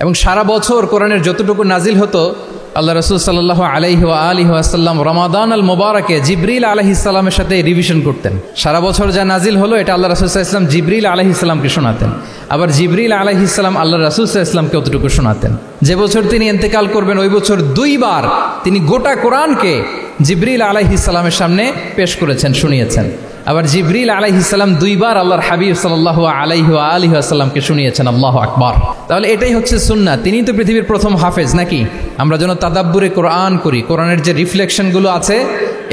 এবং সারা বছর কোরআনের যতটুকু নাজিল হতো আল্লাহ রাসূল সাল্লাল্লাহু আলাইহি ওয়া আলিহি ওয়াসাল্লাম রমাদান আল মুবারাকে জিবরিল আলাইহিস সালামের সাথে রিভিশন করতেন। সারা বছর যা নাজিল হলো এটা আল্লাহ রাসূল সাল্লাল্লাহু আলাইহি ওয়াসাল্লাম জিবরিল আলাইহিস সালামকে শোনাতেন, আবার জিবরিল আলাইহিস সালাম আল্লাহ রাসূল সাল্লাল্লাহু আলাইহি ওয়াসাল্লামকে অতটুকু শোনাতেন। যে বছর তিনি ইন্তেকাল করবেন ওই বছর দুইবার তিনি গোটা কোরআনকে জিবরিল আলাইহিস সালামের সামনে পেশ করেছেন, শুনিয়েছেন। আবার জিবরিল আলাইহিস সালাম দুইবার আল্লাহর হাবিব সাল্লাল্লাহু আলাইহি ওয়া আলিহি ওয়াসাল্লামকে শুনিয়েছেন। আল্লাহু আকবার। তাহলে এটাই হচ্ছে সুন্নাহ। তিনি তো পৃথিবীর প্রথম হাফেজ নাকি? আমরা যেন তাদাব্বুরে কোরআন করি, কোরআনের যে রিফ্লেকশনগুলো আছে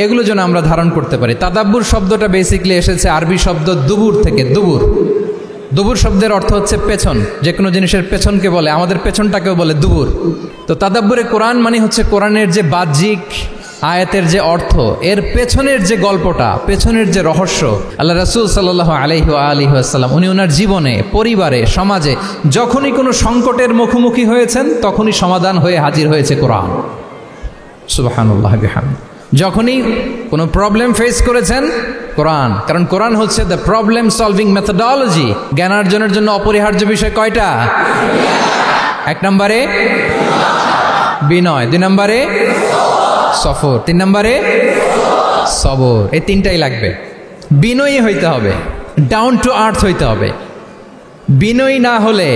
এগুলো যেন আমরা ধারণ করতে পারি। তাদাব্বুর শব্দটা বেসিক্যালি এসেছে আরবি শব্দ দুবুর থেকে। দুবুর দুবুর শব্দের অর্থ হচ্ছে পেছন, যে কোনো জিনিসের পেছনকে বলে, আমাদের পেছনটাকেও বলে দুবুর। তো তাদাব্বুরে কোরআন মানে হচ্ছে কোরআনের যে বাহ্যিক আয়াতের যে অর্থ, এর পেছনের যে গল্পটা, পেছনের যে রহস্য। আল্লাহ রাসূল সাল্লাল্লাহু আলাইহি ওয়া আলিহি ওয়াসাল্লাম উনি ওনার জীবনে, পরিবারে, সমাজে যখনই কোনো সংকটের মুখোমুখি হয়েছেন তখনই সমাধান হয়ে হাজির হয়েছে কোরআন। সুবহানাল্লাহ বিহামদিহি। যখনই কোনো প্রবলেম ফেস করেছেন কোরআন, কারণ কোরআন হচ্ছে দ্য প্রবলেম সলভিং মেথোডোলজি। জ্ঞানার্জনের জন্য অপরিহার্য বিষয় কয়টা? এক নম্বরে বিনয়, দুই নম্বরে সফর, তিন নম্বরে সবর। এই তিনটাই লাগবে। বিনয়ী হইতে হবে, ডাউন টু আর্থ হইতে হবে। বিনয়ী না হলে,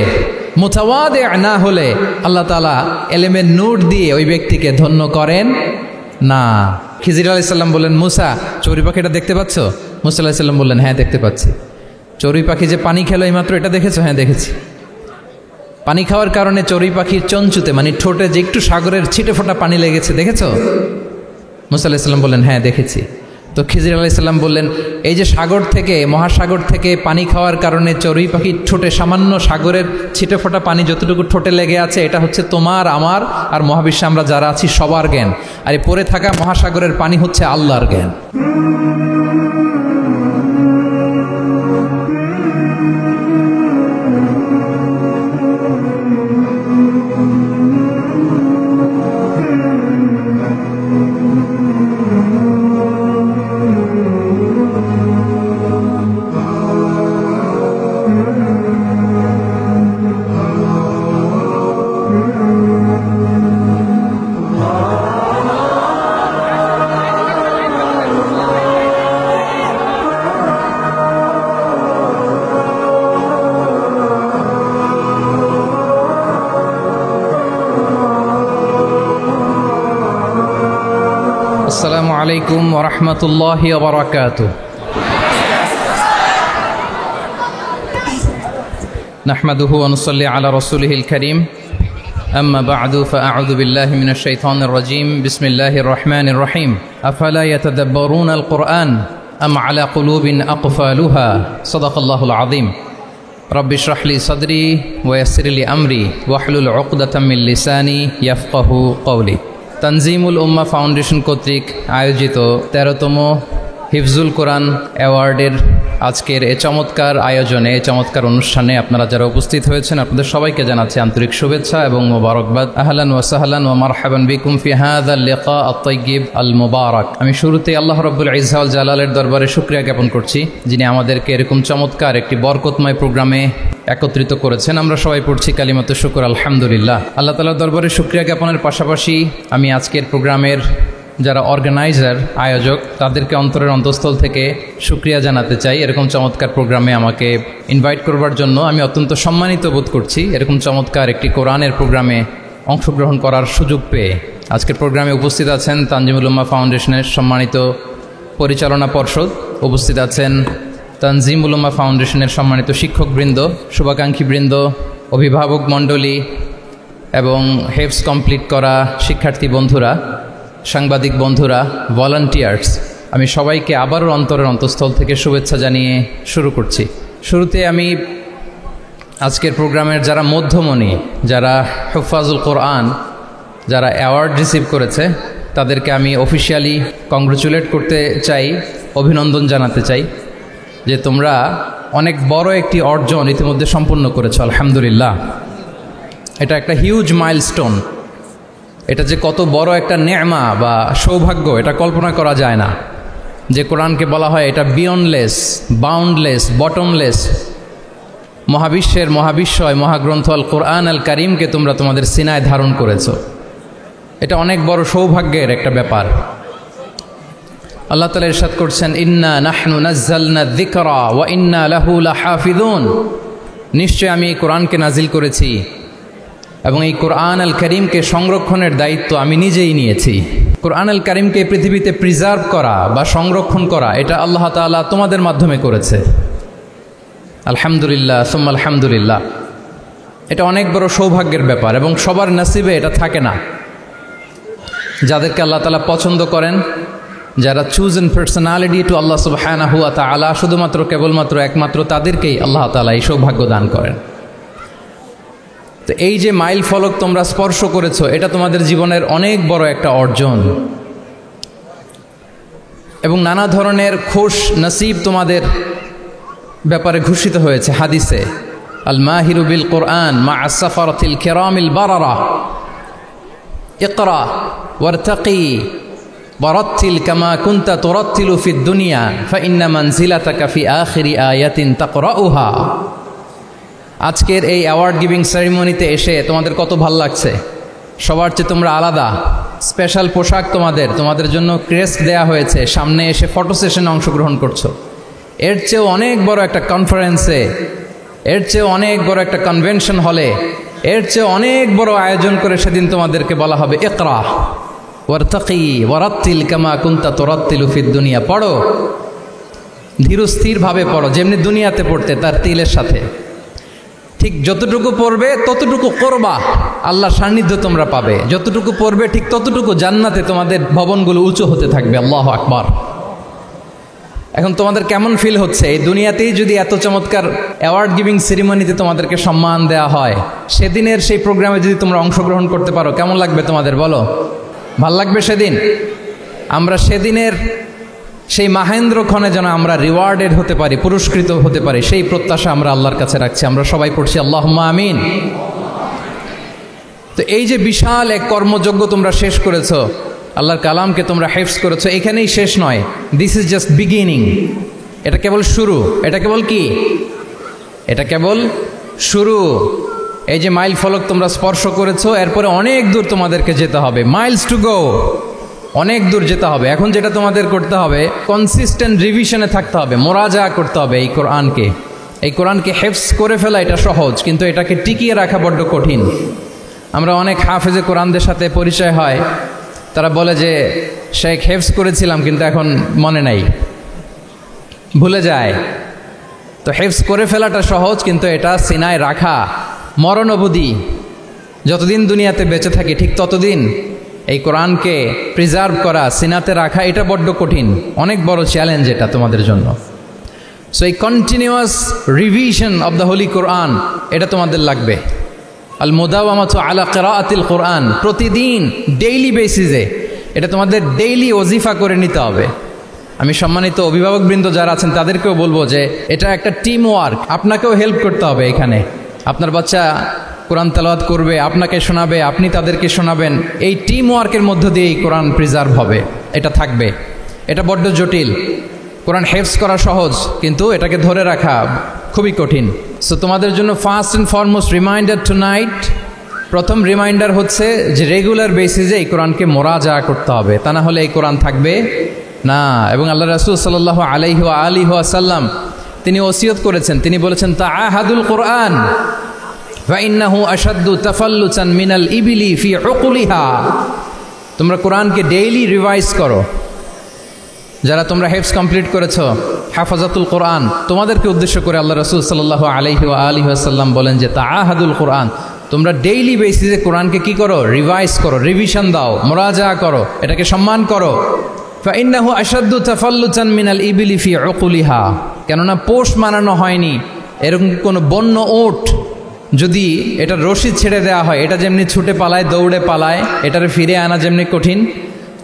মুতাওয়াদি না হলে আল্লাহ তাআলা এলেমের নূর দিয়ে ওই ব্যক্তিকে ধন্য করেন না। খিজির আলাইহিস সালাম বললেন, মুসা চড়ুই পাখিটা দেখতে পাচ্ছ? মুসা আলাইহিস সালাম বললেন, হ্যাঁ দেখতে পাচ্ছি। চড়ুই পাখি যে পানি খেলো এইমাত্র, এটা দেখেছো? হ্যাঁ দেখেছি। পানি খাওয়ার কারণে চড়ুই পাখির চঞ্চুতে মানে ঠোঁটে যে একটু সাগরের ছিটে ফোটা পানি লেগেছে, দেখেছো? মুসা আলাইহিস সালাম বললেন, হ্যাঁ দেখেছি। তো খিজির আলাইহিস সালাম বললেন, এই যে সাগর থেকে, মহাসাগর থেকে পানি খাওয়ার কারণে চড়ুই পাখির ঠোঁটে সামান্য সাগরের ছিটে ফোটা পানি যতটুকু ঠোঁটে লেগে আছে, এটা হচ্ছে তোমার, আমার আর মহাবিশ্বে আমরা যারা আছি সবার জ্ঞান। আর এই পড়ে থাকা মহাসাগরের পানি হচ্ছে আল্লাহর জ্ঞান। আসসালামু আলাইকুম ওয়া রাহমাতুল্লাহি ওয়া বারাকাতুহু। নাহমাদুহু ওয়া নুসাল্লি আলা রাসূলিহিল কারীম। আম্মা বা'দু ফাআউযু বিল্লাহি মিনাশ শাইতানির রাজীম। বিসমিল্লাহির রাহমানির রাহিম। আফালা ইয়াতাদাব্বারুনাল কুরআন আম আলা কুলুবিন আকফালুহা। সাদাকাল্লাহুল আযীম। রাব্বি ইশরাহ লি সাদরি ওয়া ইয়াসসির লি আমরি ওয়াহলুল উকদাতাম মিন লিসানি ইয়াফকাহু কওলি। তানজিমুল উম্মাহ ফাউন্ডেশন কর্তৃক আয়োজিত 13তম হিফজুল কোরআন অ্যাওয়ার্ডের আজকের এ চমৎকার আয়োজনে, এই চমৎকার অনুষ্ঠানে আপনারা যারা উপস্থিত হয়েছেন আপনাদের সবাইকে জানাচ্ছি আন্তরিক শুভেচ্ছা এবং মোবারকবাদ। আহলান ওয়া সাহলান ওয়া মারহাবান বিকুম ফি হাযাল লিকা আত-তাইয়্যিব আল মুবারাক। আমি শুরুতেই আল্লাহ রাব্বুল ইজ্জা ওয়াল জালালের দরবারে শুকরিয়া জ্ঞাপন করছি, যিনি আমাদেরকে এরকম চমৎকার একটি বরকতময় প্রোগ্রামে একত্রিত করেছেন। আমরা সবাই পড়ছি কালিমাতুশ শুকর আলহামদুলিল্লাহ। আল্লাহ তাআলার দরবারে শুকরিয়া জ্ঞাপনের পাশাপাশি আমি আজকের প্রোগ্রামের যারা অর্গানাইজার, আয়োজক, তাদেরকে অন্তরের অন্তঃস্থল থেকে শুকরিয়া জানাতে চাই। এরকম চমৎকার প্রোগ্রামে আমাকে ইনভাইট করবার জন্য আমি অত্যন্ত সম্মানিত বোধ করছি। এরকম চমৎকার একটি কোরআনের প্রোগ্রামে অংশগ্রহণ করার সুযোগ পেয়ে আজকের প্রোগ্রামে উপস্থিত আছেন তানজিমুল উম্মাহ ফাউন্ডেশনের সম্মানিত পরিচালনা পর্ষদ, উপস্থিত আছেন তানজিমুল উম্মাহ ফাউন্ডেশনের সম্মানিত শিক্ষকবৃন্দ, শুভাকাঙ্ক্ষীবৃন্দ, অভিভাবক মণ্ডলী এবং হেফজ কমপ্লিট করা শিক্ষার্থী বন্ধুরা, সাংবাদিক বন্ধুরা, ভলান্টিয়ার্স, আমি সবাইকে আবারও অন্তরের অন্তঃস্থল থেকে শুভেচ্ছা জানিয়ে শুরু করছি। শুরুতে আমি আজকের প্রোগ্রামের যারা মধ্যমণি, যারা হুফাজুল কোরআন, যারা অ্যাওয়ার্ড রিসিভ করেছে তাদেরকে আমি অফিশিয়ালি কংগ্রেচুলেট করতে চাই, অভিনন্দন জানাতে চাই যে তোমরা অনেক বড় একটি অর্জন ইতিমধ্যে সম্পূর্ণ করেছো, আলহামদুলিল্লাহ। এটা একটা হিউজ মাইলস্টোন। এটা যে কত বড় একটা নেয়ামা বা সৌভাগ্য এটা কল্পনা করা যায় না। যে কোরআনকে বলা হয় এটা বিয়ন্ডলেস, বাউন্ডলেস, বটমলেস, মহাবিশ্বের মহাবিশ্বয় মহাগ্রন্থ আল কোরআন আল কারিমকে তোমরা তোমাদের সিনায় ধারণ করেছো। এটা অনেক বড় সৌভাগ্যের একটা ব্যাপার। আল্লাহ তাআলা ইরশাদ করছেন, ইন্না নাহনু নাজ্জালনা যিকরা ওয়া ইন্না লাহু লাহাফিজুন। নিশ্চয় আমি এই কোরআনকে নাজিল করেছি এবং এই কোরআন আল কারিমকে সংরক্ষণের দায়িত্ব আমি নিজেই নিয়েছি। কোরআন আল কারিমকে পৃথিবীতে প্রিজার্ভ করা বা সংরক্ষণ করা এটা আল্লাহ তাআলা তোমাদের মাধ্যমে করেছে। আলহামদুলিল্লাহ সুম্মা আলহামদুলিল্লাহ। এটা অনেক বড় সৌভাগ্যের ব্যাপার এবং সবার নসিবে এটা থাকে না। যাদেরকে আল্লাহ তাআলা পছন্দ করেন, যারা চুজেন পার্সোনালিটি টু আল্লাহ সুবহানাহু ওয়া তাআলা, শুধুমাত্র কেবলমাত্র একমাত্র তাদেরকেই আল্লাহ তাআলা এই সৌভাগ্য দান করেন। তো এই যে মাইল ফলক তোমরা স্পর্শ করেছো, এটা তোমাদের জীবনের অনেক বড় একটা অর্জন এবং নানা ধরনের খুশ নসিব তোমাদের ব্যাপারে ঘোষিত হয়েছে হাদিসে। আল মাহিরু বিল কোরআন মা আসসাফারাতিল কিরামিল বারারা ইকরা ওয়ারতাকি ওয়ারাত্তিল কামা কুনতা তুরাত্তিলু ফিদ দুনিয়া ফাইন্না মানজিলাতাকা ফি আখিরি আয়াতিন তাকরাউহা। আজকের এই অ্যাওয়ার্ড গিভিং সেরিমনিতে এসে তোমাদের কত ভাল লাগছে। সবার চেয়ে তোমরা আলাদা, স্পেশাল পোশাক তোমাদের জন্য ক্রেস্ট দেয়া হয়েছে, সামনে এসে ফটো সেশনে অংশগ্রহণ করছো। এর চেয়েও অনেক বড় একটা কনফারেন্সে, এর চেয়েও অনেক বড় একটা কনভেনশন হলে, এর চেয়ে অনেক বড় আয়োজন করে সেদিন তোমাদেরকে বলা হবে ইকরা ওয়ারতাকি ওয়ারাত্তিল কামা কুনতা তুরাত্তিলু ফিদ দুনিয়া। পড়ো, ধীরস্থিরভাবে পড়ো, যেমনি দুনিয়াতে পড়তে তার তিলের সাথে। ঠিক যতটুকু পড়বে ততটুকু করবা, আল্লাহর সান্নিধ্য তোমরা পাবে। যতটুকু পড়বে ঠিক ততটুকু জান্নাতে তোমাদের ভবনগুলো উঁচু হতে থাকবে। আল্লাহু আকবার। এখন তোমাদের কেমন ফিল হচ্ছে? এই দুনিয়াতেই যদি এত চমৎকার অ্যাওয়ার্ড গিভিং সেরিমনিতে তোমাদেরকে সম্মান দেওয়া হয়, সেদিনের সেই প্রোগ্রামে যদি তোমরা অংশগ্রহণ করতে পারো, কেমন লাগবে তোমাদের বলো? ভাল লাগবে সেদিন? আমরা সেদিনের সেই মাহেন্দ্র ক্ষণে যেন আমরা রিওয়ার্ডেড হতে পারি, পুরস্কৃত হতে পারি, সেই প্রত্যাশা আমরা আল্লাহর কাছে রাখছি। আমরা সবাই পড়ছি আল্লাহুম্মা আমিন। তো এই যে বিশাল এক কর্মযজ্ঞ তোমরা শেষ করেছো, আল্লাহর কালামকে তোমরা হেফজ করেছো, এখানেই শেষ নয়। This is just beginning. এটা কেবল শুরু। এটা কেবল কি? এটা কেবল শুরু। এই যে মাইল ফলক তোমরা স্পর্শ করেছো, এরপরে অনেক দূর তোমাদেরকে যেতে হবে। মাইলস টু গো, অনেক দূর যেতে হবে। এখন যেটা তোমাদের করতে হবে, কনসিস্টেন্ট রিভিশনে থাকতে হবে, মোরাজা করতে হবে এই কোরআনকে। এই কোরআনকে হেফজ করে ফেলা এটা সহজ, কিন্তু এটাকে টিকিয়ে রাখা বড্ড কঠিন। আমরা অনেক হাফেজে কোরআনদের সাথে পরিচয় হয়, তারা বলে যে শেখ হেফজ করেছিলাম কিন্তু এখন মনে নাই, ভুলে যায়। তো হেফজ করে ফেলাটা সহজ, কিন্তু এটা সিনায় রাখা মরণ অবধি, যতদিন দুনিয়াতে বেঁচে থাকি ঠিক ততদিন এই কোরআনকে প্রিজার্ভ করা, সিনাতে রাখা, এটা বড্ড কঠিন, অনেক বড় চ্যালেঞ্জ এটা তোমাদের জন্য। সো এই continuous revision of the holy Quran, এটা তোমাদের লাগবে। আল মুদাওয়ামাতু আলা কিরাআতিল কোরআন, প্রতিদিন ডেইলি বেসিসে এটা তোমাদের ডেইলি ওজিফা করে নিতে হবে। আমি সম্মানিত অভিভাবকবৃন্দ যারা আছেন তাদেরকেও বলবো যে এটা একটা টিম ওয়ার্ক, আপনাকেও হেল্প করতে হবে এখানে। আপনার বাচ্চা কোরআন তেলাওয়াত করবে, আপনাকে শোনাবে, আপনি তাদেরকে শোনাবেন। এই টিম ওয়ার্কের মধ্য দিয়ে এই কোরআন প্রিজার্ভ হবে, এটা থাকবে। এটা বড্ড জটিল। কোরআন হেফজ করা সহজ, কিন্তু এটাকে ধরে রাখা খুবই কঠিন। সো তোমাদের জন্য first and foremost reminder tonight, প্রথম রিমাইন্ডার হচ্ছে যে রেগুলার বেসিসে এই কোরআনকে মোরাজা করতে হবে, তা না হলে এই কোরআন থাকবে না। এবং আল্লাহ রাসূল সাল্লাল্লাহু আলাইহি ওয়া আলিহি ওয়াসাল্লাম তিনি ওসিয়ত করেছেন, তিনি বলেছেন তাআহাদুল কোরআন ফাইন্নাহু আশাদ্দু তাফাল্লুতান মিনাল ইবিলি ফি উকুলিহা। তোমরা কোরআনকে ডেইলি রিভাইজ করো। যারা তোমরা হেফজ কমপ্লিট করেছো, হাফাজাতুল কোরআন, তোমাদেরকে উদ্দেশ্য করে আল্লাহ রাসূল সাল্লাল্লাহু আলাইহি ওয়া আলিহি ওয়াসাল্লাম বলেন যে তাআহাদুল কোরআন, তোমরা ডেইলি বেসিসে কোরআনকে কি করো? রিভাইজ করো, রিভিশন দাও, মোরাজা করো, এটাকে সম্মান করো। ফাইন্নাহু আশাদ্দু তাফাল্লুতান মিনাল ইবিলি ফি উকুলিহা, কেননা পোষ মানানো হয়নি এরকম কোনো বন্য ওট যদি এটা রশি ছেড়ে দেওয়া হয়, এটা যেমনি ছুটে পালায়, দৌড়ে পালায়, এটারে ফিরে আনা যেমনি কঠিন,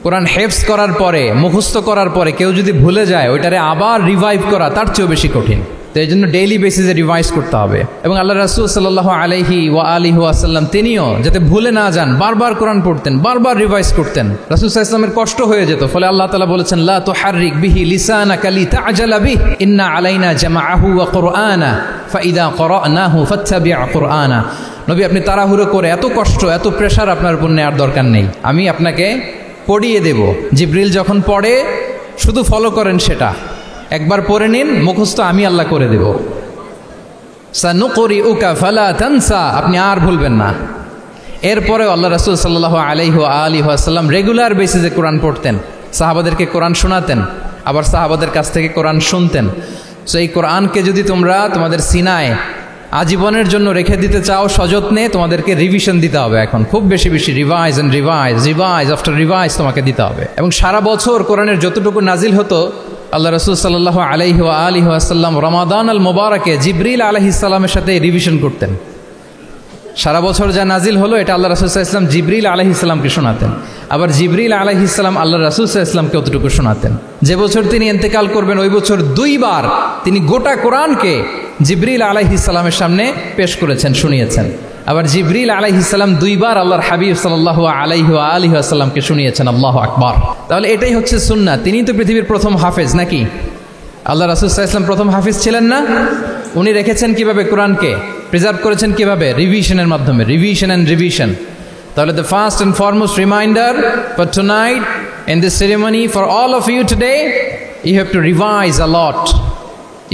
কোরআন হেফজ করার পরে, মুখস্থ করার পরে কেউ যদি ভুলে যায়, ওইটারে আবার রিভাইভ করা তার চেয়েও বেশি কঠিন। তো এই জন্য ডেইলি বেসিসে রিভাইজ করতে হবে। এবং আল্লাহ রাসূল সাল্লাল্লাহু আলাইহি ওয়াসাল্লাম তিনিও যাতে ভুলে না যান বারবার কোরআন পড়তেন, বারবার রিভাইজ করতেন। রাসূল সাল্লাল্লাহু আলাইহি ওয়াসাল্লামের কষ্ট হয়ে যেত, ফলে আল্লাহ তাআলা বলেছেন লা তুহাররিক বিহি লিসানাকা লিতা'জালা বিহি ইন্না আলাইনা জামাআহু ওয়া কুরআনা ফাইদা ক্বরানাহু ফাত্তাবি' কুরআনা। নবী, আপনি তাড়াহুড়ো করে এত কষ্ট, এত প্রেশার আপনার উপর নেওয়ার দরকার নেই, আমি আপনাকে পড়িয়ে দেব। জিবরিল যখন পড়ে শুধু ফলো করেন, সেটা একবার পড়ে নিন, মুখস্থ আমি আল্লাহ করে দেব। সানুকরিউকা ফালা তানসা, আপনি আর ভুলবেন না। এরপরেও আল্লাহ রাসূল সাল্লাল্লাহু আলাইহি ওয়াসাল্লাম রেগুলার বেসিসে কোরআন পড়তেন, সাহাবাদেরকে কোরআন শোনাতেন, আবার সাহাবাদের কাছ থেকে কোরআন শুনতেন। সো এই কোরআনকে যদি তোমরা তোমাদের সিনায় আজীবনের জন্য রেখে দিতে চাও সযত্নে, তোমাদেরকে রিভিশন দিতে হবে। এখন খুব বেশি বেশি revise and revise, revise after revise তোমাকে দিতে হবে। এবং সারা বছর কোরআনের যতটুকু নাজিল হতো, আল্লাহ রাসূল সাল্লাল্লাহু আলাইহি ওয়াসাল্লাম রমাদান আল মুবারাকে জিবরিল আলাইহিস সালামের সাথে রিভিশন করতেন। সারা বছর যা নাজিল হলো এটা আল্লাহ রাসূল সাল্লাল্লাহু আলাইহি ওয়াসাল্লাম জিবরিল আলাইহিস সালামকে শোনাতেন, আবার জিবরিল আলাইহিস সালাম আল্লাহ রাসূল সাল্লাল্লাহু আলাইহি ওয়াসাল্লামকে অতটুকু শোনাতেন। যে বছর তিনি ইন্তেকাল করবেন ওই বছর 2 বার তিনি গোটা কোরআনকে জিবরিল আলাইহিস সালামের সামনে পেশ করেছেন, শুনিয়েছেন। আবার জিবরিল আলাইহিস সালাম 2 বার আল্লাহর হাবিব সাল্লাল্লাহু আলাইহি ওয়াসাল্লামকে শুনিয়েছেন। আল্লাহু আকবার। তাহলে এটাই হচ্ছে সুন্নাহ। তিনি তো পৃথিবীর প্রথম হাফেজ নাকি? আল্লাহ রাসূল সাল্লাল্লাহু আলাইহি ওয়াসাল্লাম প্রথম হাফেজ ছিলেন না? উনি রেখেছেন কিভাবে কোরআনকে, প্রিজার্ভ করেছেন কিভাবে? রিভিশনের মাধ্যমে, রিভিশন অ্যান্ড রিভিশন। তাহলে the first and foremost reminder for tonight in this ceremony for all of you today, you have to revise a lot,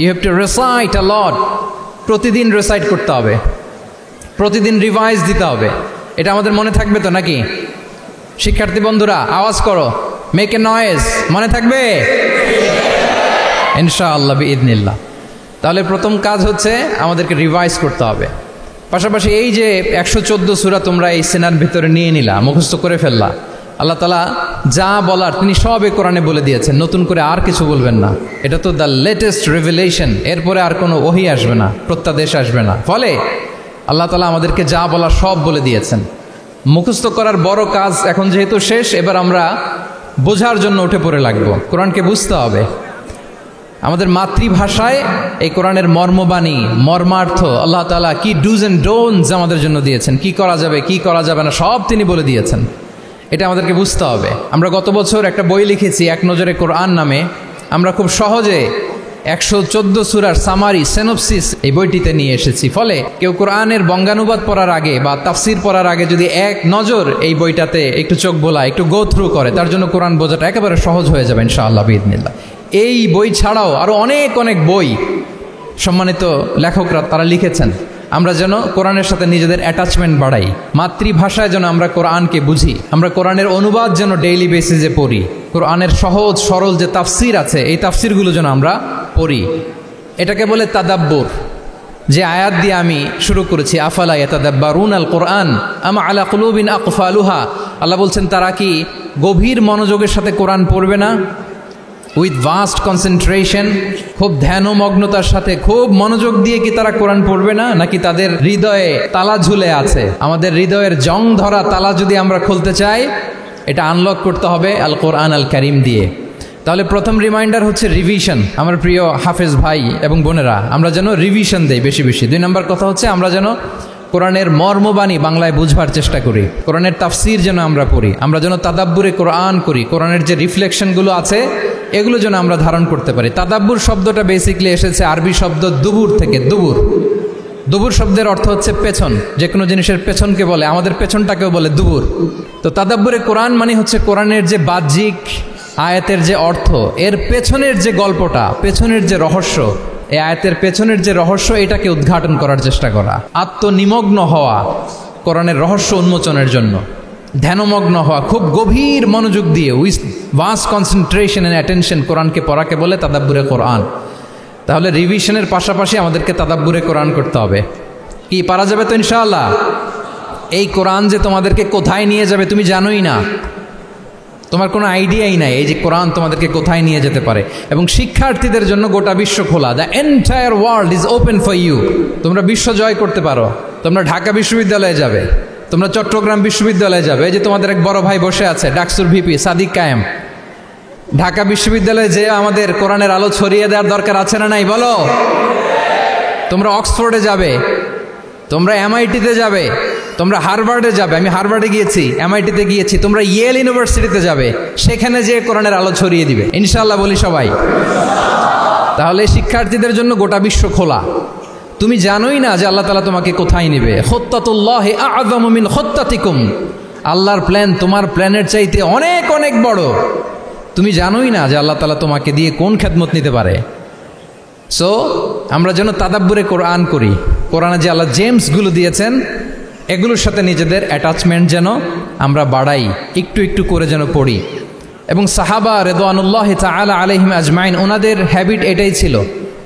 you have to recite a lot. প্রতিদিন recite করতে হবে, প্রতিদিন revise দিতে হবে। এটা আমাদের মনে থাকবে তো নাকি? শিক্ষার্থী বন্ধুরা আওয়াজ করো, মেক এ নয়েজ, মনে থাকবে ইনশাআল্লাহ বিইذنিল্লাহ। তাহলে প্রথম কাজ হচ্ছে আমাদেরকে রিভাইজ করতে হবে। পাশাপাশি এই যে 114 সূরা তোমরা এই সিনার ভিতরে নিয়ে নিলা, মুখস্থ করে ফেললা, আল্লাহ তাআলা যা বলার তিনি সব এই কোরআনে বলে দিয়েছেন, নতুন করে আর কিছু বলবেন না। এটা তো দ্য লেটেস্ট রিভিলেশন, এরপরে আর কোনো ওহী আসবে না, প্রত্যাদেশ আসবে না। ফলে আল্লাহ তাআলা আমাদেরকে যা বলা সব বলে দিয়েছেন। মুখস্থ করার বড় কাজ এখন যেহেতু শেষ, এবার আমরা বোঝার জন্য উঠে পড়ে লাগবো। কোরআনকে বুঝতে হবে আমাদের মাতৃভাষায়। এই কোরআনের মর্মবাণী, মর্মার্থ, আল্লাহ তাআলা কি ডুজ অ্যান্ড ডোন্টস আমাদের জন্য দিয়েছেন, কি করা যাবে কি করা যাবে না, সব তিনি বলে দিয়েছেন। এটা আমাদেরকে বুঝতে হবে। আমরা গত বছর একটা বই লিখেছি এক নজরে কোরআন নামে। আমরা খুব সহজে 114 সূরার সামারি, সিনপসিস এই বইটিতে নিয়ে এসেছি। ফলে কেউ কোরআনের বঙ্গানুবাদ পড়ার আগে বা তাফসির পড়ার আগে যদি এক নজর এই বইটাতে একটু চোখ বোলা, একটু গো থ্রু করে, তার জন্য কোরআন বোঝাটা একেবারে সহজ হয়ে যাবে ইনশাআল্লাহ বিইذনিল্লাহ। এই বই ছাড়াও আরও অনেক অনেক বই সম্মানিত লেখকরা তারা লিখেছেন। আমরা যেন কোরআনের সাথে নিজেদের অ্যাটাচমেন্ট বাড়াই, মাতৃভাষায় যেন আমরা কোরআনকে বুঝি, আমরা কোরআনের অনুবাদ যেন ডেইলি বেসিসে পড়ি, কোরআনের সহজ সরল যে তাফসির আছে এই তাফসিরগুলো যেন আমরা পড়ি। এটাকে বলে তাদাব্বুর। যে আয়াত দিয়ে আমি শুরু করেছি, আফালা ইয়াতাদাব্বারুনাল কোরআন আম আলা কুলুবিন আকফালুহা, আল্লাহ বলছেন তারা কি গভীর মনোযোগের সাথে কোরআন পড়বে না? উইথ ভাস্ট কনসেন্ট্রেশন, খুব ধ্যানমগ্নতার সাথে খুব মনোযোগ দিয়ে কি তারা কোরআন পড়বে না? নাকি তাদের হৃদয়ে তালা ঝুলে আছে? আমাদের হৃদয়ের জং ধরা তালা যদি আমরা খুলতে চাই, এটা আনলক করতে হবে আল কোরআন আল কারিম দিয়ে। তাহলে প্রথম রিমাইন্ডার হচ্ছে রিভিশন। আমার প্রিয় হাফেজ ভাই এবং বোনেরা, আমরা যেন রিভিশন দেই বেশি বেশি। 2 নম্বর কথা হচ্ছে আমরা যেন কোরআনের মর্মবাণী বাংলায় বুঝবার চেষ্টা করি, কোরআনের তাফসির যেন আমরা পড়ি, আমরা যেন তাদাব্বুরে কোরআন করি, কোরআনের যে রিফ্লেকশনগুলো আছে এগুলো যেন আমরা ধারণ করতে পারি। তাদাব্বুর শব্দটা বেসিকলি এসেছে আরবি শব্দ দুবুর থেকে। দুবুর, দুবুর শব্দের অর্থ হচ্ছে পেছন, যে কোনো জিনিসের পেছনকে বলে, আমাদের পেছনটাকেও বলে দুবুর। তো তাদাব্বুরে কোরআন মানে হচ্ছে কোরআনের যে বাহ্যিক আয়াতের যে অর্থ, এর পেছনের যে গল্পটা, পেছনের যে রহস্য, এই আয়াতের পেছনের যে রহস্য, এটাকে উদ্ঘাটন করার চেষ্টা করা, আত্মনিমগ্ন হওয়া কোরআনের রহস্য উন্মোচনের জন্য, ধ্যানমগ্ন হওয়া, খুব গভীর মনোযোগ দিয়ে with vast concentration and attention কোরআনকে পড়াকে বলে তাদাব্বুরে কোরআন। তাহলে রিভিশনের পাশাপাশি আমাদেরকে তাদাব্বুরে কোরআন করতে হবে। কি পারা যাবে তো ইনশাআল্লাহ? এই কোরআন যে তোমাদেরকে কোথায় নিয়ে যাবে তুমি জানোই না, তোমার কোনো আইডিয়াই নাই এই যে কোরআন তোমাদেরকে কোথায় নিয়ে যেতে পারে। এবং শিক্ষার্থীদের জন্য গোটা বিশ্ব খোলা, the entire world is open for you. তোমরা বিশ্ব জয় করতে পারো। তোমরা ঢাকা বিশ্ববিদ্যালয়ে যাবে, তোমরা চট্টগ্রাম বিশ্ববিদ্যালয়ে যাবে। এই যে তোমাদের এক বড় ভাই বসে আছে, ডাকসুর ভিপি সাদিক কায়েম। ঢাকা বিশ্ববিদ্যালয়ে যে আমাদের কোরআনের আলো ছড়িয়ে দেওয়ার দরকার আছে না নাই বলো? তোমরা অক্সফোর্ডে যাবে, তোমরা এমআইটিতে যাবে, তোমরা হার্ভার্ডে যাবে। আমি হার্ভার্ডে গিয়েছি, এমআইটিতে গিয়েছি। তোমরা ইয়েল ইউনিভার্সিটিতে যাবে, সেখানে যে কোরআনের আলো ছড়িয়ে দিবে ইনশাআল্লাহ, বলি সবাই। তাহলে শিক্ষার্থীদের জন্য গোটা বিশ্ব খোলা। তুমি জানোই না যে আল্লাহ তাআলা তোমাকে কোথায় নেবে। খুত্তাতুল্লাহি আ'যামু মিন খুত্তাতিকুম, আল্লাহর প্ল্যান তোমার প্ল্যানের চাইতে অনেক অনেক বড়। তুমি জানোই না যে আল্লাহ তাআলা তোমাকে দিয়ে কোন খেদমত নিতে পারে। সো আমরা যেন তাদাব্বুরে কোরআন করি, কোরআনে যে আল্লাহ জেমসগুলো দিয়েছেন এগুলোর সাথে নিজেদের অ্যাটাচমেন্ট যেন আমরা বাড়াই, একটু একটু করে যেন পড়ি। এবং সাহাবা রিদওয়ানুল্লাহি তাআলা আলাইহিম আজমাইন, ওনাদের হ্যাবিট এটাই ছিল,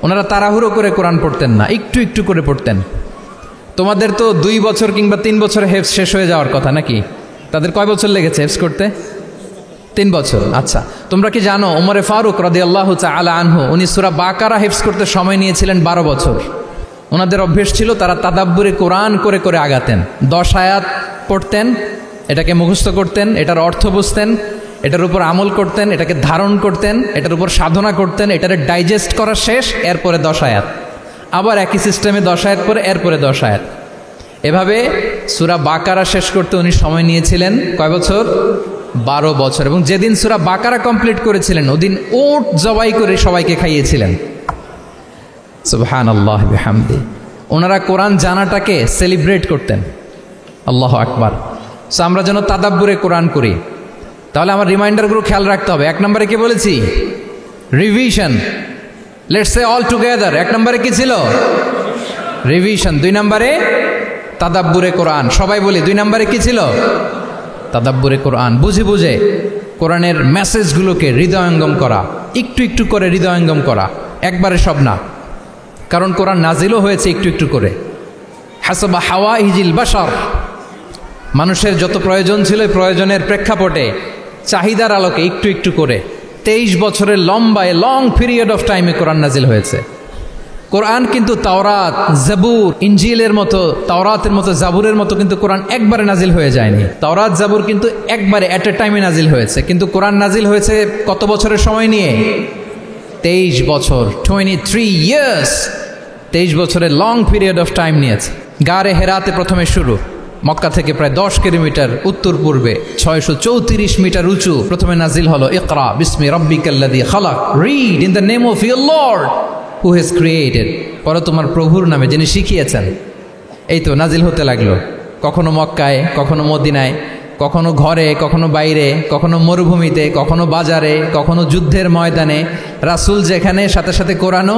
ওনারা তাড়াহুড়ো করে কোরআন পড়তেন না, একটু একটু করে পড়তেন। তোমাদের তো 2 বছর কিংবা 3 বছরে হেফজ শেষ হয়ে যাওয়ার কথা নাকি? তাদের কয় বছর লেগেছে হেফজ করতে? 3 বছর। আচ্ছা, তোমরা কি জানো ওমরে ফারুক রাদিয়াল্লাহু তাআলা আনহু উনি সূরা বাকারা হেফজ করতে সময় নিয়েছিলেন 12 বছর। ওনাদের অভ্যেস ছিল তারা তাদাব্বুরে কোরআন করে করে আগাতেন। 10 আয়াত পড়তেন, এটাকে মুখস্থ করতেন, এটার অর্থ বুঝতেন, এটার উপর আমল করতেন, এটাকে ধারণ করতেন, এটার উপর সাধনা করতেন, এটারে ডাইজেস্ট করা শেষ, এরপরে 10 আয়াত, আবার একই সিস্টেমে 10 আয়াত পরে এরপরে 10 আয়াত। এভাবে সূরা বাকারা শেষ করতে উনি সময় নিয়েছিলেন কয় বছর? 12 বছর। এবং যেদিন সূরা বাকারা কমপ্লিট করেছিলেন ওদিন উট জবাই করে সবাইকে খাইয়েছিলেন। সুবহানাল্লাহ বিহামদি। ওনারা কোরআন জানাটাকে সেলিব্রেট করতেন। আল্লাহু আকবার। সো আমরা যেন তাদাব্বুরে কোরআন করি। তাহলে আমার রিমাইন্ডারগুলো খেয়াল রাখতে হবে। 1 নম্বরে কি বলেছি? Revision. Let's say all together. 1 নম্বরে কি ছিল? রিভিশন। 2 নম্বরে তাদাব্বুরে কোরআন। সবাই বলি 2 নম্বরে কি ছিল? তাদাব্বুরে কোরআন। বুঝে বুঝে কোরআনের মেসেজগুলোকে হৃদয়ঙ্গম করা, একটু একটু করে হৃদয়ঙ্গম করা, একবারে সব না। কারণ কোরআন নাজিলও হয়েছে একটু একটু করে। হাসাবা হাওয়াইজিল বাশার, মানুষের যত প্রয়োজন ছিল প্রয়োজনের প্রেক্ষাপটে চাহিদার আলোকে একটু একটু করে 23 বছরের লম্বায় লং পিরিয়ড অফ টাইমে কোরআন নাজিল হয়েছে। কোরআন কিন্তু তাওরাত, জাবুর, ইনজিলের মতো, তাওরাতের মতো, জাবুরের মতো কিন্তু কোরআন একবারে নাজিল হয়ে যায়নি। তাওরাত, জাবুর কিন্তু একবারে অ্যাট এ টাইমে নাজিল হয়েছে, কিন্তু কোরআন নাজিল হয়েছে কত বছরের সময় নিয়ে? 23 বছর, 23 ইয়ার্স। 23 বছরের লং পিরিয়ড অফ টাইম নিয়েছে। গারে হেরাতে প্রথমে শুরু, মক্কা থেকে প্রায় 10 কিলোমিটার উত্তর পূর্বে 634 মিটার উঁচু প্রথমে নাজিল হলো ইকরা বিসমি রাব্বিকাল্লাযী খালাক, read in the name of your lord who has created, পড়ো তোমার প্রভুর নামে যিনি শিখিয়েছেন। এই তো নাজিল হতে লাগলো, কখনো মক্কায়, কখনো মদিনায়, কখনো ঘরে, কখনো বাইরে, কখনো মরুভূমিতে, কখনো বাজারে, কখনো যুদ্ধের ময়দানে। রাসূল যেখানে, সাথে সাথে কোরআনও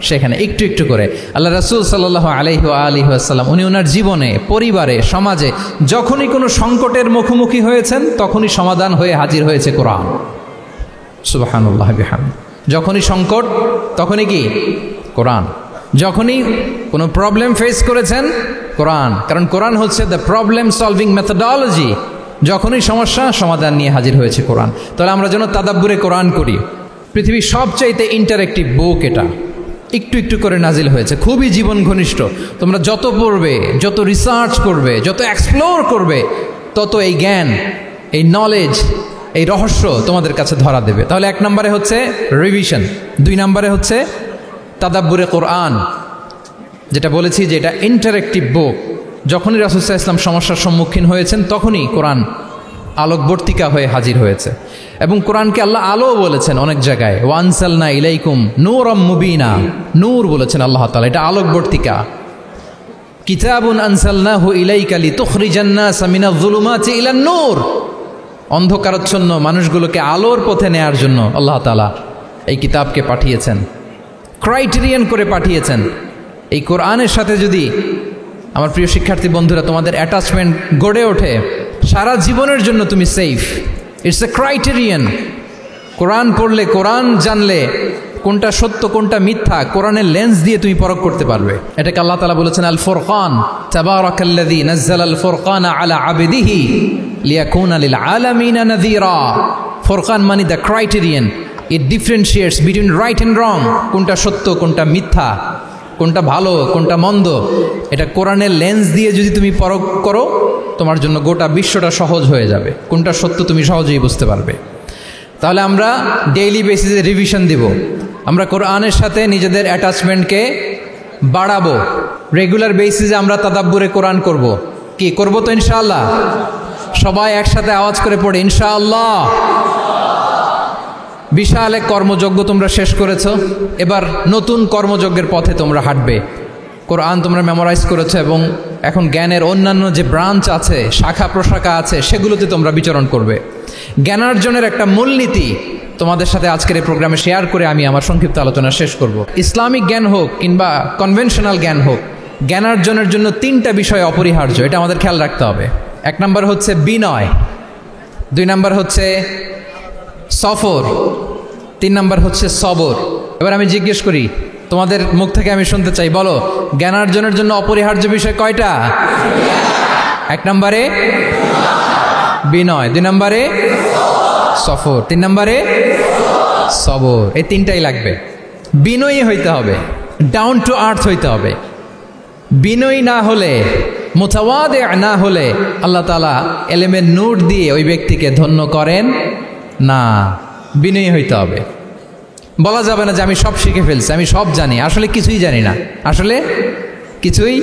সেখানে, একটু একটু করে। আল্লাহ রাসূল সাল্লাল্লাহু আলাইহি ওয়া আলিহি ওয়াসাল্লাম উনি ওনার জীবনে, পরিবারে, সমাজে যখনই কোনো সংকটের মুখোমুখি হয়েছেন তখনই সমাধান হয়ে হাজির হয়েছে কোরআন। সুবহানাল্লাহ বিহামদি। যখনই সংকট তখনই কি? কোরআন। যখনই কোনো প্রবলেম ফেস করেছেন কোরআন, কারণ কোরআন হচ্ছে দ্য প্রবলেম সলভিং মেথোডোলজি। যখনই সমস্যা সমাধান নিয়ে হাজির হয়েছে কোরআন। তাহলে আমরা যেন তাদাব্বুরে কোরআন করি। পৃথিবীর সবচাইতে ইন্টারেক্টিভ বুক এটা, একটু একটু করে নাজিল হয়েছে, খুবই জীবন ঘনিষ্ঠ। তোমরা যত পড়বে, যত রিসার্চ করবে, যত এক্সপ্লোর করবে, তত এই জ্ঞান, এই নলেজ, এই রহস্য তোমাদের কাছে ধরা দেবে। তাহলে 1 নম্বরে হচ্ছে রিভিশন, 2 নম্বরে হচ্ছে তাদাব্বুরে কোরআন, যেটা বলেছি যে এটা ইন্টারেক্টিভ বুক। যখনই রাসূল সাল্লাল্লাহু আলাইহি ওয়াসাল্লাম সমস্যার সম্মুখীন হয়েছেন তখনই কোরআন আলোকবর্তিকা হয়ে হাজির হয়েছে। এবং কোরআনকে আল্লাহ আলো বলেছেন অনেক জায়গায়, ওয়ানসালনা ইলাইকুম নূরাম মুবিনা, নূর বলেছেন আল্লাহ তাআলা, এটা আলোকবর্তিকা। কিতাবুন আনসালনাহু ইলাইকা লিতুখরিজান নাসা মিনাজ যুলুমাতি ইলান নূর, অন্ধকারাচ্ছন্ন মানুষগুলোকে আলোর পথে নেয়ার জন্য আল্লাহ তাআলা এই কিতাবকে পাঠিয়েছেন, ক্রাইটেরিয়ান করে পাঠিয়েছেন। এই কোরআনের সাথে যদি আমার প্রিয় শিক্ষার্থী বন্ধুরা তোমাদের অ্যাটাচমেন্ট গড়ে ওঠে, সারা জীবনের জন্য তুমি safe. It's a criterion. Quran পড়লে, কোরআন জানলে কোনটা সত্য কোনটা মিথ্যা কোরআনের লেন্স দিয়ে তুমি পরখ করতে পারবে। এটাকে আল্লাহ তাআলা বলেছেন আল ফুরকান, তাবারাকাল্লাযী নাযালা আল ফুরকানা আলা আবদিহি লিয়াকুনা লিল আলামিনা নাযীরা। ফুরকান মানে the criterion, it differentiates between right and wrong, কোনটা সত্য কোনটা মিথ্যা, কোনটা ভালো কোনটা মন্দ। এটা কোরআনের লেন্স দিয়ে যদি তুমি পরখ করো তোমার জন্য গোটা বিশ্বটা সহজ হয়ে যাবে, কোনটা সত্য তুমি সহজেই বুঝতে পারবে। তাহলে আমরা ডেইলি বেসিসে রিভিশন দিব, আমরা কোরআনের সাথে নিজেদের অ্যাটাচমেন্টকে বাড়াবো। রেগুলার বেসিসে আমরা তাদাব্বুরে কোরআন করব। কি করব তো ইনশাআল্লাহ? সবাই একসাথে আওয়াজ করে পড়ে ইনশাআল্লাহ। বিশাল এক কর্মযজ্ঞ তোমরা শেষ করেছো, এবার নতুন কর্মযজ্ঞের পথে তোমরা হাঁটবে। কোরআন তোমরা মেমোরাইজ করেছো এবং এখন জ্ঞানের অন্যান্য যে ব্রাঞ্চ আছে, শাখা প্রশাখা আছে, সেগুলোতে তোমরা বিচরণ করবে। জ্ঞানার্জনের একটা মূলনীতি তোমাদের সাথে আজকের এই প্রোগ্রামে শেয়ার করে আমি আমার সংক্ষিপ্ত আলোচনা শেষ করব। ইসলামিক জ্ঞান হোক কিংবা কনভেনশনাল জ্ঞান হোক, জ্ঞানার্জনের জন্য তিনটা বিষয় অপরিহার্য, এটা আমাদের খেয়াল রাখতে হবে। 1 নম্বর হচ্ছে বিনয়, 2 নম্বর হচ্ছে সফর, 3 নম্বর হচ্ছে সবর। এবার আমি জিজ্ঞেস করি, তোমাদের মুখ থেকে আমি শুনতে চাই, বলো জ্ঞানার্জনের জন্য অপরিহার্য বিষয় কয়টা? 1 নম্বরে বিনয়, 2 নম্বরে সফর, 3 নম্বরে সবর। এই তিনটাই লাগবে। বিনয়ী হইতে হবে, ডাউন টু আর্থ হইতে হবে। বিনয়ী না হলে, মুতাওয়াদি না হলে আল্লাহ তাআলা এলেমের নূর দিয়ে ওই ব্যক্তিকে ধন্য করেন না। বিনয়ী হইতে হবে। বলা যাবে না যে আমি সব শিখে ফেলছি, আমি সব জানি, আসলে কিছুই জানি না, আসলে কিছুই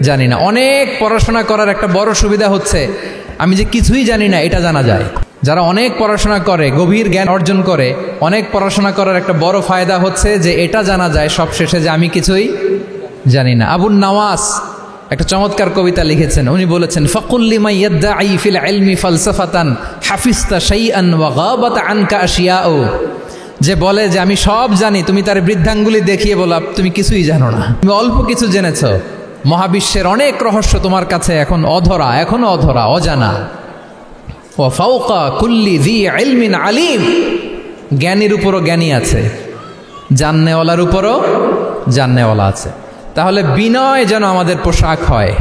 জানি না। অনেক পড়াশোনা করার একটা বড় সুবিধা হচ্ছে আমি যে কিছুই জানি না এটা জানা যায়। যারা অনেক পড়াশোনা করে, গভীর জ্ঞান অর্জন করে, অনেক পড়াশোনা করার একটা বড় ফায়দা হচ্ছে যে এটা জানা যায় সব শেষে যে আমি কিছুই জানি না। আবুন নাওয়াস একটা চমৎকার কবিতা লিখেছেন। উনি বলেছেন, ফাকুল লিমান ইয়াদঈ ফিল ইলমি ফালসাফাতান হাফিজতা শাইআন ওয়া গাবাত আনকা আশিয়াউ। যে বলে যে আমি সব জানি, তুমি তার বৃদ্ধাঙ্গুলি দেখিয়ে বলা তুমি কিছুই জানো না, তুমি অল্প কিছু জেনেছো। মহাবিশ্বের অনেক রহস্য তোমার কাছে এখন অধরা, এখনো অধরা, অজানা। ওয়া ফাওকা কুল্লি যী ইলমিন আলিম। জ্ঞানীর উপরও জ্ঞানী আছে, জাননেওয়ালার উপরও জাননেওয়ালা আছে। তাহলে বিনয় যেন আমাদের পোশাক হয়,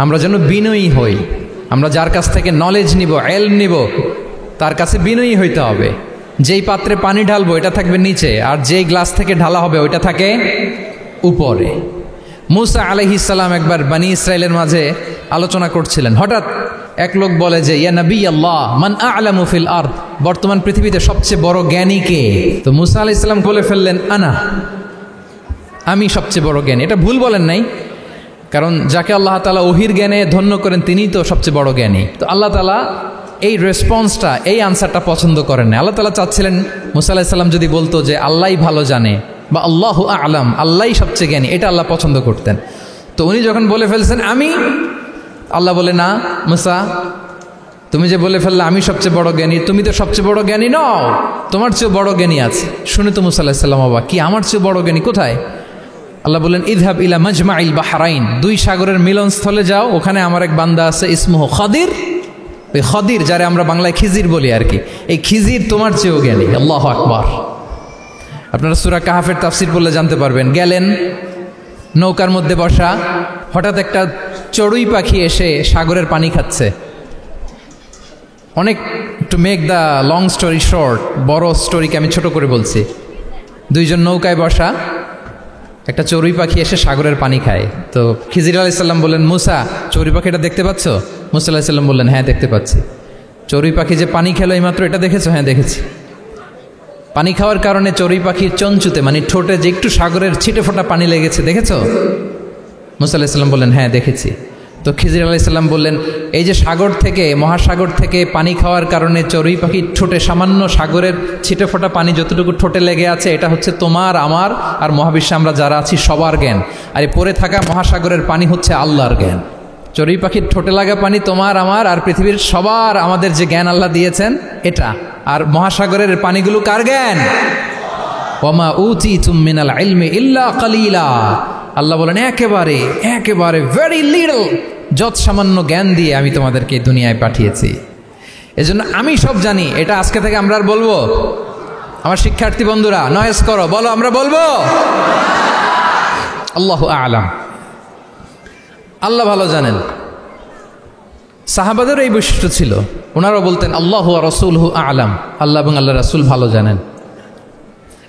আমরা যেন বিনয়ী হই। আমরা যার কাছ থেকে নলেজ নিব, ইলম নিব, তার কাছে বিনয়ী হইতে হবে। যেই পাত্রে পানি ঢালবো এটা থাকবে নিচে, আর যেই গ্লাস থেকে ঢালা হবে ওইটা থাকে উপরে। মুসা আলাইহিস সালাম একবার বনি ইসরাইলের মাঝে আলোচনা করছিলেন। হঠাৎ এক লোক বলে যে, ইয়া নবী আল্লাহ, মান আ'লামু ফিল আরদ, বর্তমান পৃথিবীতে সবচেয়ে বড় জ্ঞানী কে? তো মুসা আলাইহিস সালাম বলে ফেললেন, আনা, আমি সবচেয়ে বড় জ্ঞানী। এটা ভুল বলেন নাই, কারণ যাকে আল্লাহ তাআলা ওহির জ্ঞানে ধন্য করেন তিনিই তো সবচেয়ে বড় জ্ঞানী। তো আল্লাহ তাআলা এই রেসপন্সটা, এই আনসারটা পছন্দ করেন না। আল্লাহ তাআলা চাচ্ছিলেন মুসা আলাইহিস সালাম যদি বলতো যে আল্লাহই ভালো জানে বা আল্লাহু আ'লাম, আল্লাহই সবচেয়ে জ্ঞানী, এটা আল্লাহ পছন্দ করতেন। তো উনি যখন বলে ফেলছেন আমি, আল্লাহ বলে, না মুসা, তুমি যে বলে ফেললে আমি সবচেয়ে বড় জ্ঞানী, তুমি তো সবচেয়ে বড় জ্ঞানী নও, তোমার চেয়ে বড় জ্ঞানী আছে। শুনে তো মুসা আলাইহিস সালাম অবাক, কি আমার চেয়ে বড় জ্ঞানী কোথায়? আল্লাহ বললেন, ইযহাব ইলা মাজমাইল বাহরাইন, 2 সাগরের মিলনস্থলে যাও, ওখানে আমার এক বান্দা আছে ইসমুহু খাদির। ওই খাদির, যারে আমরা বাংলায় খিজির বলি আর কি, এই খিজির তোমার চেয়েও জ্ঞানী। আল্লাহু আকবার। আপনারা সূরা কাহাফের তাফসীর পড়লে জানতে পারবেন। গেলেন, নৌকার মধ্যে বসা, হঠাৎ একটা চড়ুই পাখি এসে সাগরের পানি খাচ্ছে। অনেক, to make the long story short, বড় স্টোরিকে আমি ছোট করে বলছি। 2 জন নৌকায় বসা, একটা চড়ুই পাখি এসে সাগরের পানি খায়। তো খিজির আলাইহিস সালাম বললেন, মুসা, চড়ুই পাখিটা দেখতে পাচ্ছ? মুসা আলাইহিস সালাম বললেন, হ্যাঁ দেখতে পাচ্ছি। চড়ুই পাখি যে পানি খেলো এইমাত্র, এটা দেখেছো? হ্যাঁ দেখেছি। পানি খাওয়ার কারণে চড়ুই পাখির চঞ্চুতে, মানে ঠোঁটে যে একটু সাগরের ছিটে ফোটা পানি লেগেছে, দেখেছো? মুসা আলাইহিস সালাম বললেন, হ্যাঁ দেখেছি। তো খিজির আলাইহিস সালাম বললেন, এই যে সাগর থেকে, মহাসাগর থেকে পানি খাওয়ার কারণে চড়ুই পাখির ঠোঁটে সামান্য সাগরের ছিটে ফোটা পানি যতটুকু ঠোঁটে লেগে আছে, এটা হচ্ছে তোমার, আমার আর মহাবিশ্বে আমরা যারা আছি সবার জ্ঞান। আর এই পড়ে থাকা মহাসাগরের পানি হচ্ছে আল্লাহর জ্ঞান। চড়ুই পাখির ঠোঁটে লাগা পানি তোমার, আমার আর পৃথিবীর সবার, আমাদের যে জ্ঞান আল্লাহ দিয়েছেন এটা। আর মহাসাগরের পানিগুলো কার জ্ঞান? ওয়ামা উতিতুম মিনাল ইলমি ইল্লা কালিলা। আল্লাহ বলেন, একেবারে একেবারে ভেরি লিটল, যত সামান্য জ্ঞান দিয়ে আমি তোমাদেরকে দুনিয়ায় পাঠিয়েছি। এজন্য আমি সব জানি, এটা আজকে থেকে আমরা আর বলবো? আমার শিক্ষার্থী বন্ধুরা নয়েজ করো, বলো আমরা বলবো আল্লাহু আ'লাম। আল্লাহ ভালো জানেন। সাহাবাদের এই বৈশিষ্ট্য ছিল, ওনারাও বলতেন আল্লাহু ওয়া রাসূলুহু আ'লাম, আল্লাহ এবং আল্লাহ রাসূল ভালো জানেন।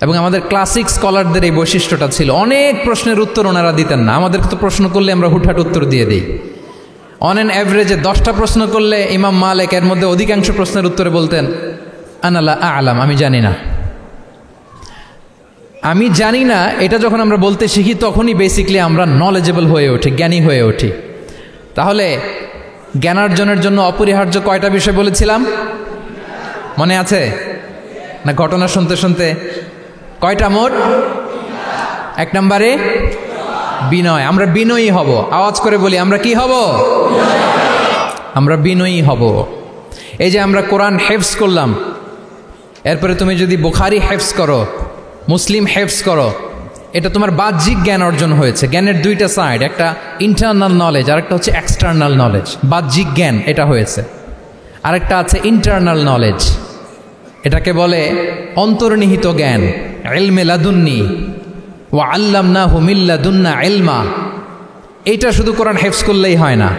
এবং আমাদের ক্লাসিক স্কলারদের এই বৈশিষ্ট্যটা ছিল, অনেক প্রশ্নের উত্তর ওনারা দিতেন না। আমাদেরকে তো প্রশ্ন করলে আমরা হুটহাট উত্তর দিয়ে দিই। অন অ্যান অ্যাভারেজে 10টা প্রশ্ন করলে ইমাম মালিক এর মধ্যে অধিকাংশ প্রশ্নের উত্তরে বলতেন আনা লা আ'লাম, আমি জানি না। আমি জানি না, এটা যখন আমরা বলতে শিখি তখনই বেসিকলি আমরা নলেজেবল হয়ে উঠি, জ্ঞানী হয়ে উঠি। তাহলে জ্ঞানার্জনের জন্য অপরিহার্য কয়টা বিষয় বলেছিলাম, মনে আছে না? ঘটনা শুনতে শুনতে কয়টা মোট? 1 নম্বরে বিনয়। আমরা বিনয়ী হব। আওয়াজ করে বলি, আমরা কি হব? আমরা বিনয়ী হব। এই যে আমরা কোরআন হেফজ করলাম, এরপরে তুমি যদি বুখারি হেফজ করো, মুসলিম হেফজ করো, এটা তোমার বাহ্যিক জ্ঞান অর্জন হয়েছে। জ্ঞানের দুইটা সাইড, একটা ইন্টারনাল নলেজ আর একটা হচ্ছে এক্সটার্নাল নলেজ। বাহ্যিক জ্ঞান এটা হয়েছে, আরেকটা আছে ইন্টারনাল নলেজ, এটাকে বলে অন্তর্নিহিত জ্ঞান। ইলমে লাদুন্নি ওয়া আল্লামনাহু মিন লাদুন্না ইলমা। এটা শুধু কোরআন হেফজ করলেই হয় না,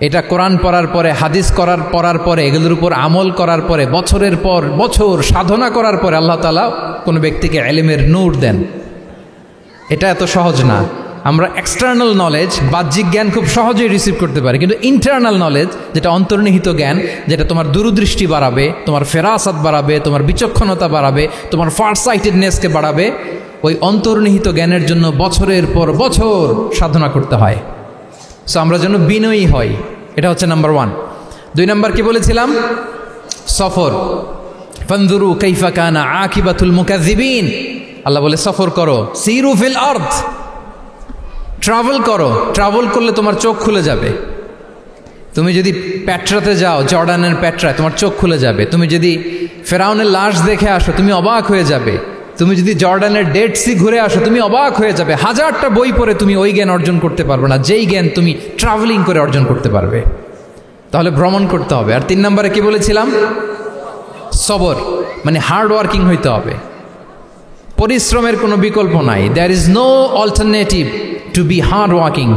এটা কোরআন পড়ার পরে, হাদিস পড়ার পরে, এগুলোর উপর আমল করার পরে, বছরের পর বছর সাধনা করার পরে আল্লাহ তাআলা কোনো ব্যক্তিকে ইলমের নূর দেন। এটা এত সহজ না। আমরা এক্সটার্নাল নলেজ, বাহ্যিক জ্ঞান খুব সহজেই রিসিভ করতে পারি, কিন্তু ইন্টারনাল নলেজ, যেটা অন্তর্নিহিত জ্ঞান, যেটা তোমার দূরদৃষ্টি বাড়াবে, তোমার ফেরাসাত বাড়াবে, তোমার বিচক্ষণতা বাড়াবে, তোমার ফারসাইটেডনেসকে বাড়াবে, ওই অন্তর্নিহিত জ্ঞানের জন্য বছরের পর বছর সাধনা করতে হয়। সো আমরা যেন বিনয়ী হই, এটা হচ্ছে নাম্বার 1। 2 নাম্বার কি বলেছিলাম? সফর। ফানজুরু কাইফা কানা আকিবাতুল মুকাজ্জিবিন। আল্লাহ বলে সফর করো, সিরু ফিল আরদ, ট্রাভেল করো। ট্রাভেল করলে তোমার চোখ খুলে যাবে। তুমি যদি পেট্রাতে যাও, জর্ডানের পেট্রায়, তোমার চোখ খুলে যাবে। তুমি যদি ফেরাউনের লাশ দেখে আসো, তুমি অবাক হয়ে যাবে। তুমি যদি জর্ডানের ডেড সি ঘুরে আসো, তুমি অবাক হয়ে যাবে। 1000টা বই পড়ে তুমি ওই জ্ঞান অর্জন করতে পারবে না, যেই জ্ঞান তুমি ট্রাভেলিং করে অর্জন করতে পারবে। তাহলে ভ্রমণ করতে হবে। আর 3 নম্বরে কি বলেছিলাম? সবর, মানে হার্ড ওয়ার্কিং হইতে হবে। পরিশ্রমের কোনো বিকল্প নাই। There is no alternative to be hard working.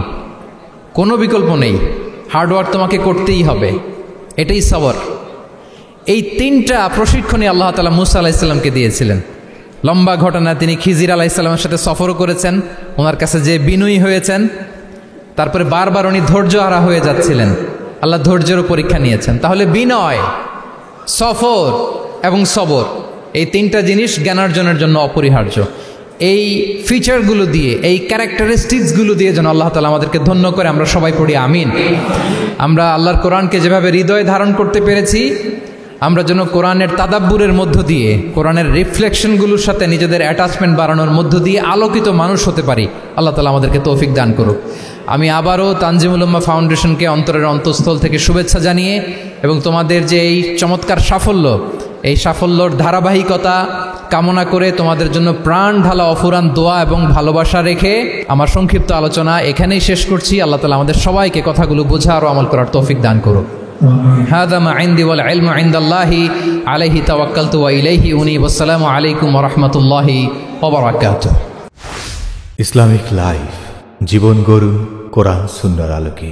কোনো বিকল্প নেই, হার্ড ওয়ার্ক তোমাকে করতেই হবে। এটাই সবর। এই 3টা প্রশিক্ষণই আল্লাহ তাআলা মুসা আলাইহিস সালামকে দিয়েছিলেন। লম্বা ঘটনা, তিনি খিজির আলাইহিস সালামের সাথে সফরও করেছেন, ওনার কাছে যে বিনয়ী হয়েছেন। তারপরে বারবার উনি ধৈর্যহারা হয়ে যাচ্ছিলেন, আল্লাহ ধৈর্যেরও পরীক্ষা নিয়েছেন। তাহলে বিনয়, সফর এবং সবর, এই 3টা জিনিস জ্ঞানার্জনের জন্য অপরিহার্য। এই ফিচারগুলো দিয়ে, এই ক্যারেক্টারিস্টিক্সগুলো দিয়ে যেন আল্লাহ তাআলা আমাদেরকে ধন্য করে। আমরা সবাই পড়ি আমিন। আমরা আল্লাহর কোরআনকে যেভাবে হৃদয়ে ধারণ করতে পেরেছি, আমরা যেন কোরআনের তাদাব্বুরের মধ্য দিয়ে, কোরআনের রিফ্লেকশনগুলোর সাথে নিজেদের অ্যাটাচমেন্ট বাড়ানোর মধ্য দিয়ে আলোকিত মানুষ হতে পারি। আল্লাহ তাআলা আমাদেরকে তৌফিক দান করুক। আমি আবারও তানজিমুল উম্মাহ ফাউন্ডেশনকে অন্তরের অন্তঃস্থল থেকে শুভেচ্ছা জানিয়ে, এবং তোমাদের যে এই চমৎকার সাফল্য, এই সাফল্যর ধারাবাহিকতা কামনা করে তোমাদের জন্য প্রাণ ঢালা অফুরান দোয়া এবং ভালোবাসা রেখে আমার সংক্ষিপ্ত আলোচনা এখানেই শেষ করছি। আল্লাহ তাআলা আমাদের সবাইকে কথাগুলো বোঝার ও আমল করার তৌফিক দান করুক। هذا ما عندي والعلم عند الله عليه توكلت وإليه أنيب والسلام عليكم ورحمة الله وبركاته। ইসলামিক লাইফ, জীবন গড়ুন কোরআন সুন্নাহর আলোকে।